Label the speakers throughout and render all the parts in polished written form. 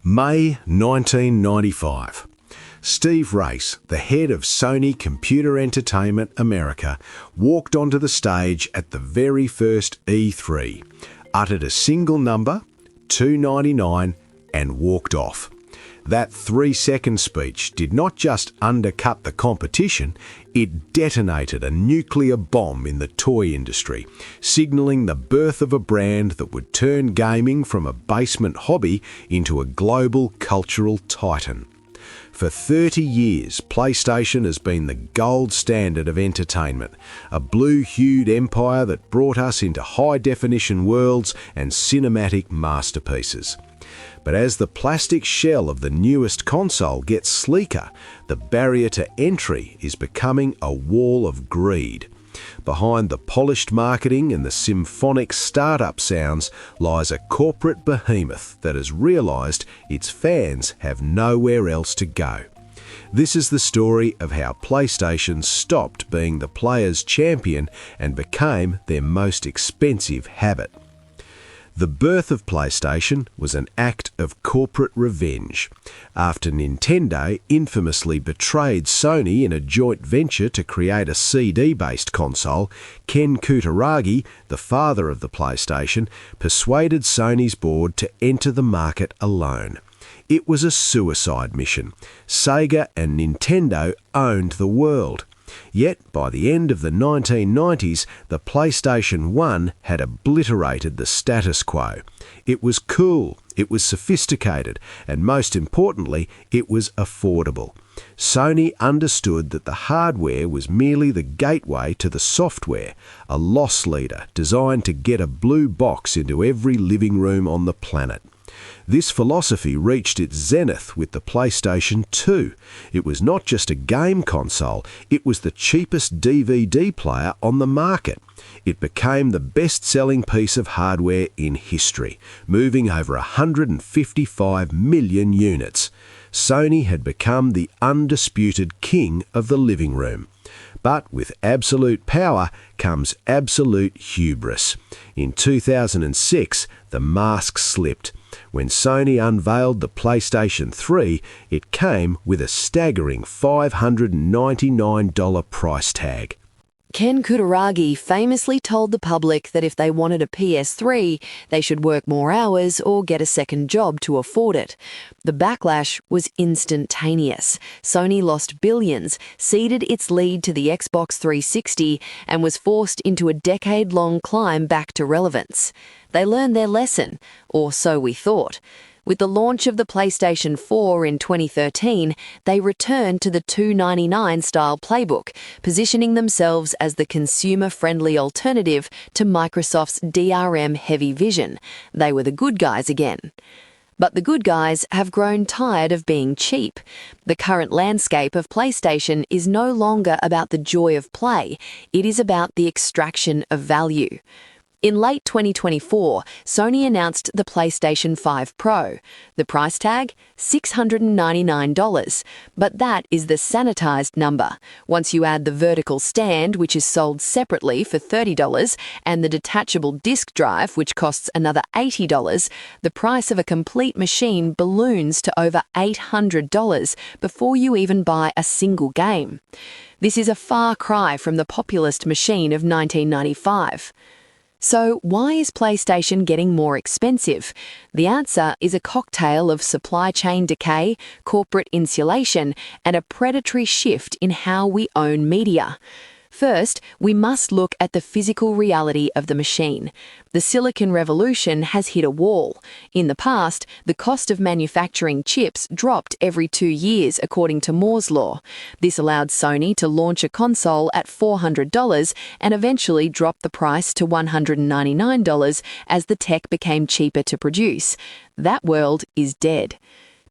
Speaker 1: May 1995. Steve Race, the head of Sony Computer Entertainment America, walked onto the stage at the very first E3, uttered a single number, $2.99, and walked off. That 3-second speech did not just undercut the competition, it detonated a nuclear bomb in the toy industry, signalling the birth of a brand that would turn gaming from a basement hobby into a global cultural titan. For 30 years, PlayStation has been the gold standard of entertainment, a blue-hued empire that brought us into high-definition worlds and cinematic masterpieces. But as the plastic shell of the newest console gets sleeker, the barrier to entry is becoming a wall of greed. Behind the polished marketing and the symphonic startup sounds lies a corporate behemoth that has realised its fans have nowhere else to go. This is the story of how PlayStation stopped being the player's champion and became their most expensive habit. The birth of PlayStation was an act of corporate revenge. After Nintendo infamously betrayed Sony in a joint venture to create a CD-based console, Ken Kutaragi, the father of the PlayStation, persuaded Sony's board to enter the market alone. It was a suicide mission. Sega and Nintendo owned the world. Yet, by the end of the 1990s, the PlayStation 1 had obliterated the status quo. It was cool, it was sophisticated, and most importantly, it was affordable. Sony understood that the hardware was merely the gateway to the software, a loss leader designed to get a blue box into every living room on the planet. This philosophy reached its zenith with the PlayStation 2. It was not just a game console, it was the cheapest DVD player on the market. It became the best-selling piece of hardware in history, moving over 155 million units. Sony had become the undisputed king of the living room. But with absolute power comes absolute hubris. In 2006, the mask slipped. When Sony unveiled the PlayStation 3, it came with a staggering $599 price tag.
Speaker 2: Ken Kutaragi famously told the public that if they wanted a PS3, they should work more hours or get a second job to afford it. The backlash was instantaneous. Sony lost billions, ceded its lead to the Xbox 360, and was forced into a decade-long climb back to relevance. They learned their lesson, or so we thought. With the launch of the PlayStation 4 in 2013, they returned to the $2.99 style playbook, positioning themselves as the consumer-friendly alternative to Microsoft's DRM-heavy vision. They were the good guys again. But the good guys have grown tired of being cheap. The current landscape of PlayStation is no longer about the joy of play, it is about the extraction of value. In late 2024, Sony announced the PlayStation 5 Pro. The price tag? $699. But that is the sanitized number. Once you add the vertical stand, which is sold separately for $30, and the detachable disk drive, which costs another $80, the price of a complete machine balloons to over $800 before you even buy a single game. This is a far cry from the populist machine of 1995. So why is PlayStation getting more expensive? The answer is a cocktail of supply chain decay, corporate insulation, and a predatory shift in how we own media. First, we must look at the physical reality of the machine. The silicon revolution has hit a wall. In the past, the cost of manufacturing chips dropped every 2 years, according to Moore's law. This allowed Sony to launch a console at $400 and eventually drop the price to $199 as the tech became cheaper to produce. That world is dead.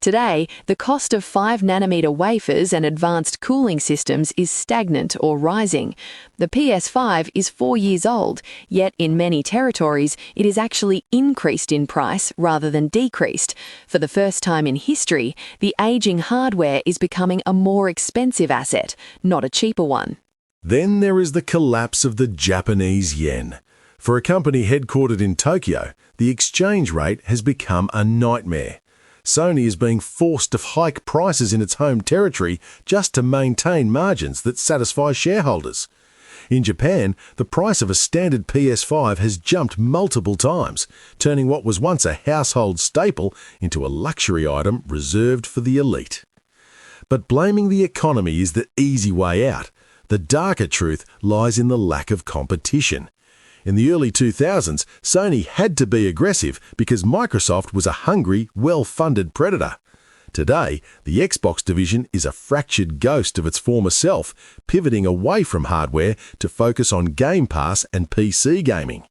Speaker 2: Today, the cost of 5-nanometer wafers and advanced cooling systems is stagnant or rising. The PS5 is 4 years old, yet in many territories, it is actually increased in price rather than decreased. For the first time in history, the aging hardware is becoming a more expensive asset, not a cheaper one.
Speaker 1: Then there is the collapse of the Japanese yen. For a company headquartered in Tokyo, the exchange rate has become a nightmare. Sony is being forced to hike prices in its home territory just to maintain margins that satisfy shareholders. In Japan, the price of a standard PS5 has jumped multiple times, turning what was once a household staple into a luxury item reserved for the elite. But blaming the economy is the easy way out. The darker truth lies in the lack of competition. In the early 2000s, Sony had to be aggressive because Microsoft was a hungry, well-funded predator. Today, the Xbox division is a fractured ghost of its former self, pivoting away from hardware to focus on Game Pass and PC gaming.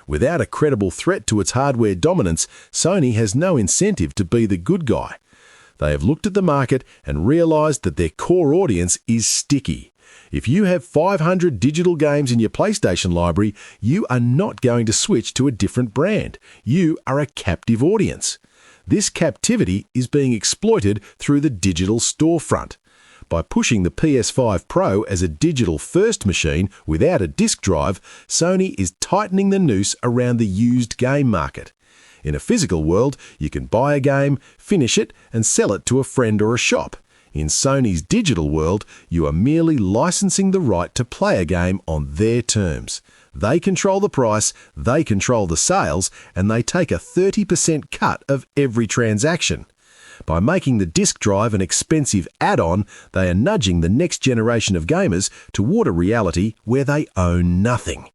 Speaker 1: Without a credible threat to its hardware dominance, Sony has no incentive to be the good guy. They have looked at the market and realized that their core audience is sticky. If you have 500 digital games in your PlayStation library, you are not going to switch to a different brand. You are a captive audience. This captivity is being exploited through the digital storefront. By pushing the PS5 Pro as a digital-first machine without a disk drive, Sony is tightening the noose around the used game market. In a physical world, you can buy a game, finish it, and sell it to a friend or a shop. In Sony's digital world, you are merely licensing the right to play a game on their terms. They control the price, they control the sales, and they take a 30% cut of every transaction. By making the disk drive an expensive add-on, they are nudging the next generation of gamers toward a reality where they own nothing.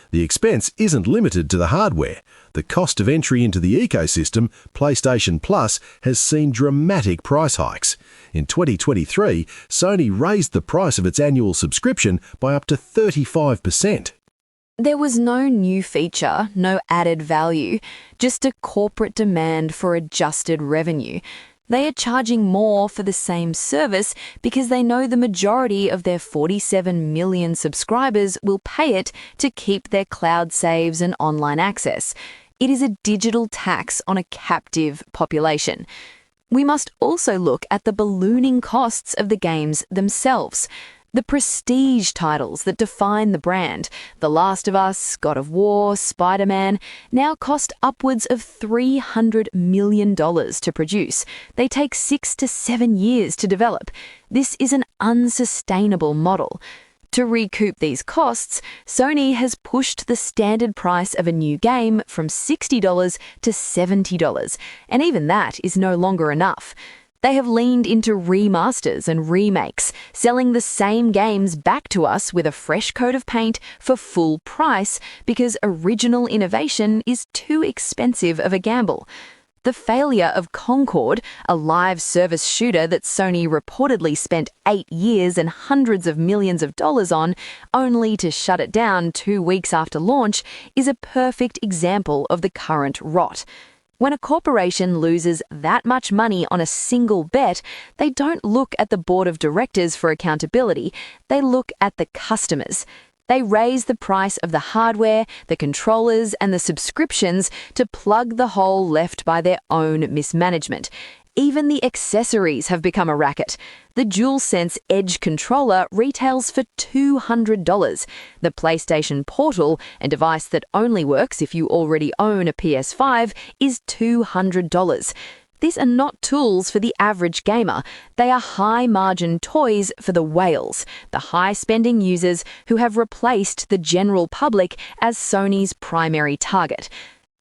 Speaker 1: The expense isn't limited to the hardware. The cost of entry into the ecosystem, PlayStation Plus, has seen dramatic price hikes. In 2023, Sony raised the price of its annual subscription by up to 35%.
Speaker 2: There was no new feature, no added value, just a corporate demand for adjusted revenue. They are charging more for the same service because they know the majority of their 47 million subscribers will pay it to keep their cloud saves and online access. It is a digital tax on a captive population. We must also look at the ballooning costs of the games themselves. The prestige titles that define the brand, The Last of Us, God of War, Spider-Man, now cost upwards of $300 million to produce. They take 6 to 7 years to develop. This is an unsustainable model. To recoup these costs, Sony has pushed the standard price of a new game from $60 to $70, and even that is no longer enough. They have leaned into remasters and remakes, selling the same games back to us with a fresh coat of paint for full price because original innovation is too expensive of a gamble. The failure of Concord, a live service shooter that Sony reportedly spent 8 years and hundreds of millions of dollars on, only to shut it down 2 weeks after launch, is a perfect example of the current rot. When a corporation loses that much money on a single bet, they don't look at the board of directors for accountability, they look at the customers. They raise the price of the hardware, the controllers, and the subscriptions to plug the hole left by their own mismanagement. Even the accessories have become a racket. The DualSense Edge controller retails for $200. The PlayStation Portal, a device that only works if you already own a PS5, is $200. These are not tools for the average gamer. They are high-margin toys for the whales, the high-spending users who have replaced the general public as Sony's primary target.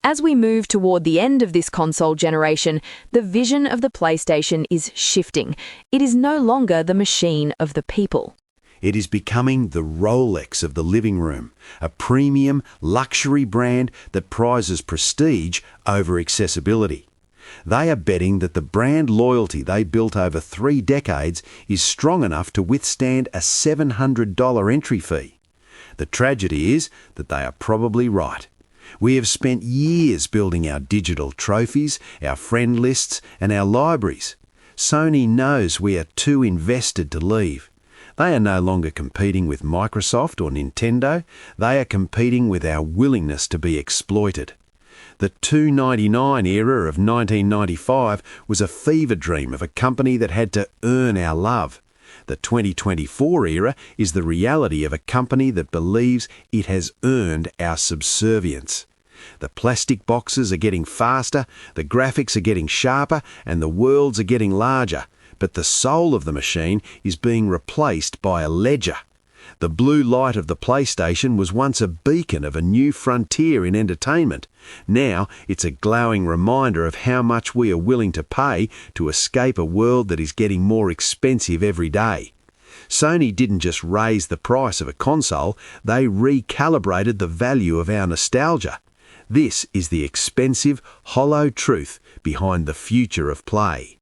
Speaker 2: As we move toward the end of this console generation, the vision of the PlayStation is shifting. It is no longer the machine of the people.
Speaker 3: It is becoming the Rolex of the living room, a premium, luxury brand that prizes prestige over accessibility. They are betting that the brand loyalty they built over 3 decades is strong enough to withstand a $700 entry fee. The tragedy is that they are probably right. We have spent years building our digital trophies, our friend lists, and our libraries. Sony knows we are too invested to leave. They are no longer competing with Microsoft or Nintendo. They are competing with our willingness to be exploited. The $2.99 era of 1995 was a fever dream of a company that had to earn our love. The 2024 era is the reality of a company that believes it has earned our subservience. The plastic boxes are getting faster, the graphics are getting sharper, and the worlds are getting larger. But the soul of the machine is being replaced by a ledger. The blue light of the PlayStation was once a beacon of a new frontier in entertainment. Now it's a glowing reminder of how much we are willing to pay to escape a world that is getting more expensive every day. Sony didn't just raise the price of a console, they recalibrated the value of our nostalgia. This is the expensive, hollow truth behind the future of play.